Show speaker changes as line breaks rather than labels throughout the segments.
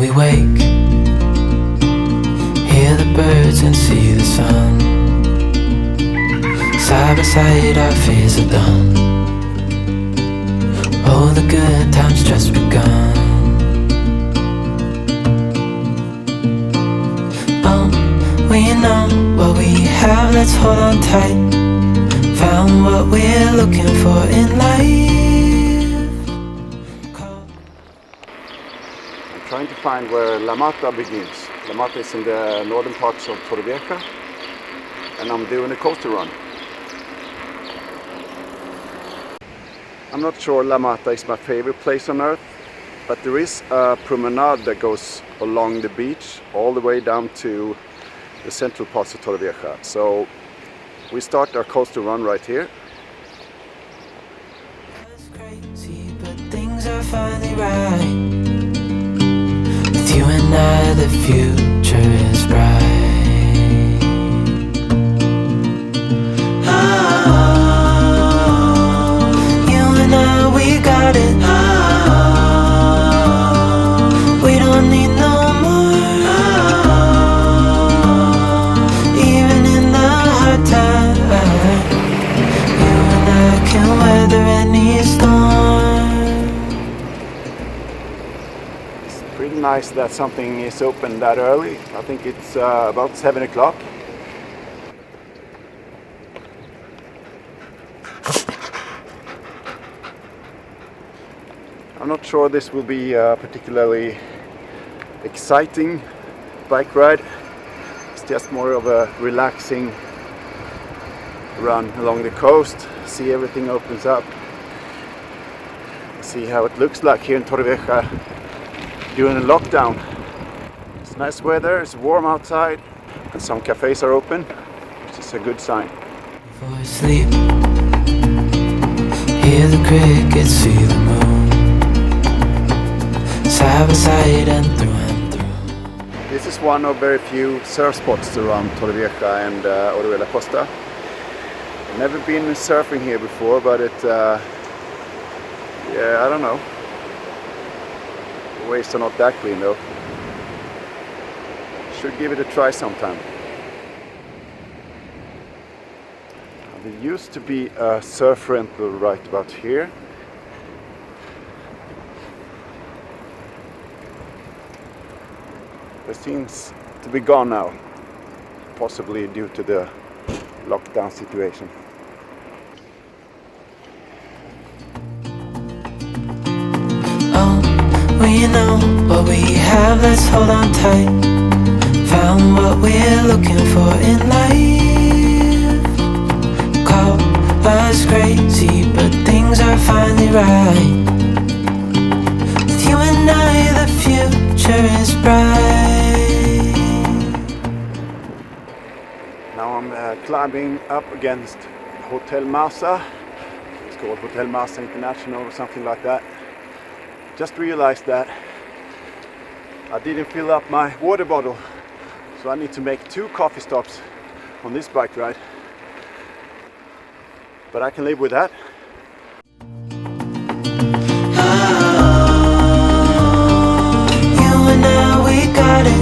we wake, hear the birds and see the sun. Side by side our fears are done. Oh, the good times just begun. Oh, we know what we have, let's hold on tight. Found what we're looking for in life.
I'm trying to find where La Mata begins. La Mata is in the northern parts of Torrevieja, and I'm doing a coastal run. I'm not sure La Mata is my favorite place on earth, but there is a promenade that goes along the beach all the way down to the central parts of Torrevieja. So we start our coastal run right here.
It's crazy, but things are finally right. With you and I, the future is bright. Oh, you and I, we got it. Oh, we don't need no more. Oh, even in the hard times. Can weather any storm.
It's pretty nice that something is open that early. I think it's about 7 o'clock. I'm not sure this will be a particularly exciting bike ride. It's just more of a relaxing run along the coast, see everything opens up, see how it looks like here in Torrevieja during the lockdown. It's nice weather, it's warm outside, and some cafes are open, which is a good sign.
Before I sleep, hear the crickets, see the moon, side by side and through and through.
This is one of very few surf spots around Torrevieja and Orihuela Costa. Never been surfing here before, but yeah, I don't know. The waves are not that clean though. Should give it a try sometime. There used to be a surf rental right about here. It seems to be gone now, possibly due to the lockdown situation.
Oh, we know what we have, let's hold on tight. Found what we're looking for in life. Call us crazy, but things are finally right. With you and I, the future is bright.
Now I'm climbing up against Hotel Masa. It's called Hotel Masa International or something like that. Just realized that I didn't fill up my water bottle, so I need to make 2 coffee stops on this bike ride. But I can live with that.
You and I, we got it.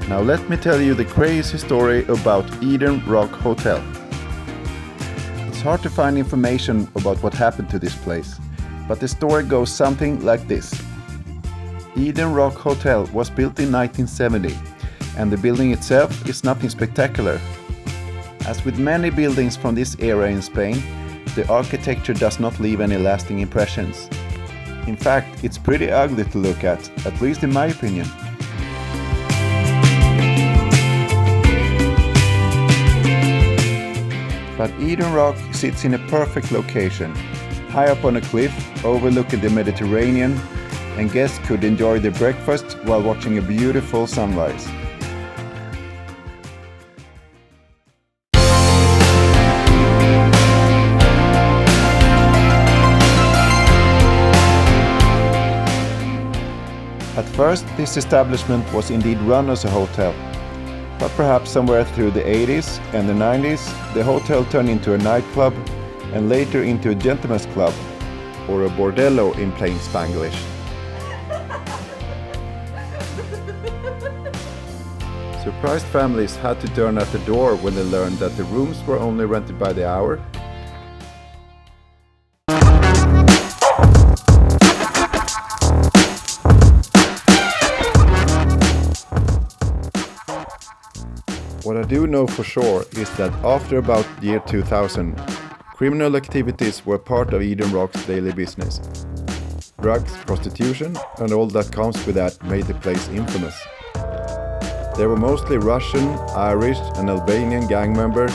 Now let me tell you the crazy story about Eden Roc Hotel. It's hard to find information about what happened to this place, but the story goes something like this. Eden Roc Hotel was built in 1970, and the building itself is nothing spectacular. As with many buildings from this era in Spain, the architecture does not leave any lasting impressions. In fact, it's pretty ugly to look at least in my opinion. But Eden Roc sits in a perfect location, high up on a cliff overlooking the Mediterranean, and guests could enjoy their breakfast while watching a beautiful sunrise. first, this establishment was indeed run as a hotel. But perhaps somewhere through the 80s and the 90s, the hotel turned into a nightclub and later into a gentleman's club, or a bordello in plain Spanglish. Surprised families had to turn at the door when they learned that the rooms were only rented by the hour. What I do know for sure is that after about the year 2000, criminal activities were part of Eden Roc's daily business. Drugs, prostitution, and all that comes with that made the place infamous. There were mostly Russian, Irish, and Albanian gang members,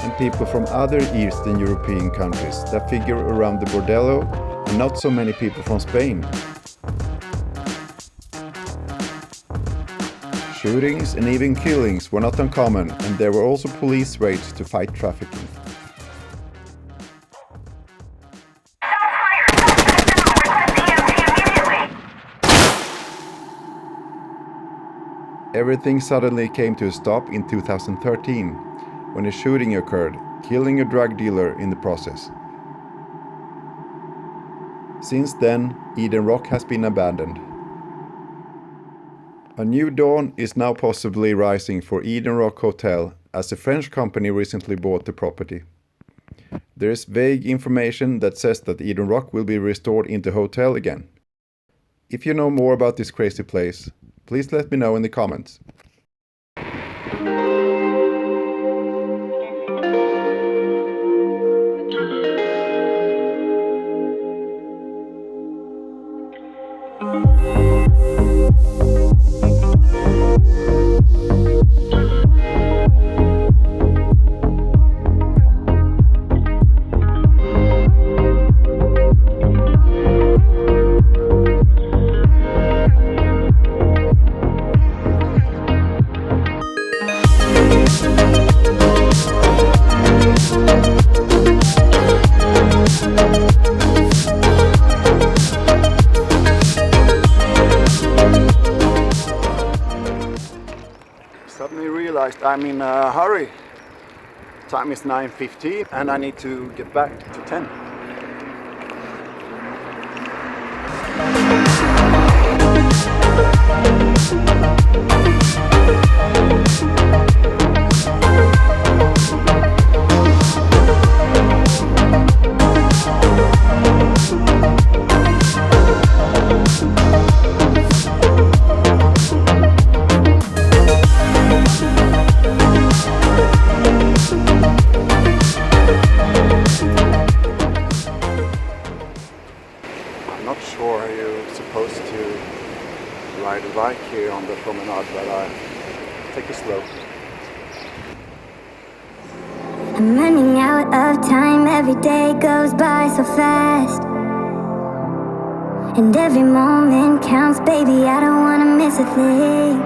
and people from other Eastern European countries that figure around the bordello, and not so many people from Spain. Shootings and even killings were not uncommon, and there were also police raids to fight trafficking. Everything suddenly came to a stop in 2013, when a shooting occurred, killing a drug dealer in the process. Since then, Eden Roc has been abandoned. A new dawn is now possibly rising for Eden Roc Hotel, as a French company recently bought the property. There is vague information that says that Eden Roc will be restored into hotel again. If you know more about this crazy place, please let me know in the comments. Suddenly realized I'm in a hurry. Time is 9:15 and I need to get back to 10. I'm not sure you're supposed to ride a bike here on the promenade, but I take it slow.
I'm running out of time, every day goes by so fast. And every moment counts, baby, I don't wanna miss a thing.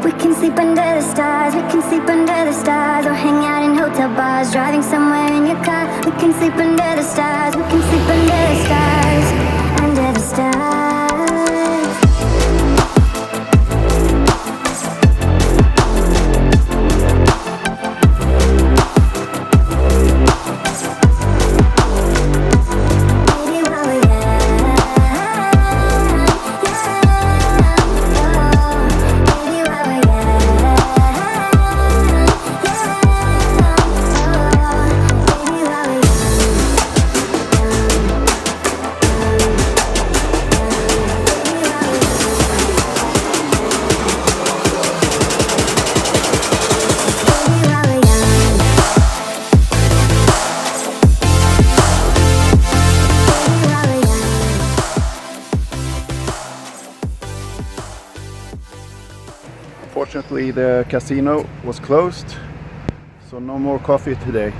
We can sleep under the stars, we can sleep under the stars, or hang out in hotel bars, driving somewhere in your car. We can sleep under the stars, we can sleep under the stars, under the stars.
Unfortunately, the casino was closed, so no more coffee today.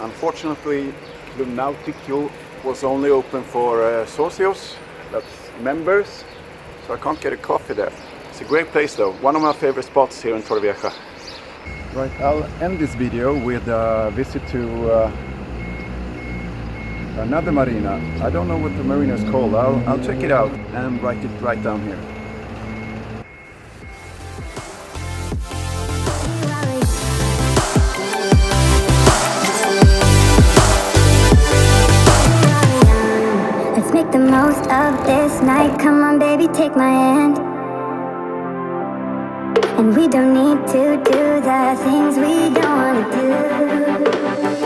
Unfortunately, the nautical was only open for socios, that's members, so I can't get a coffee there. It's a great place though, one of my favorite spots here in Torrevieja. Right, I'll end this video with a visit to another marina. I don't know what the marina is called. I'll check it out and write it right down here.
Let's make the most of this night. Come on, baby, take my hand. And we don't need to do the things we don't want to do.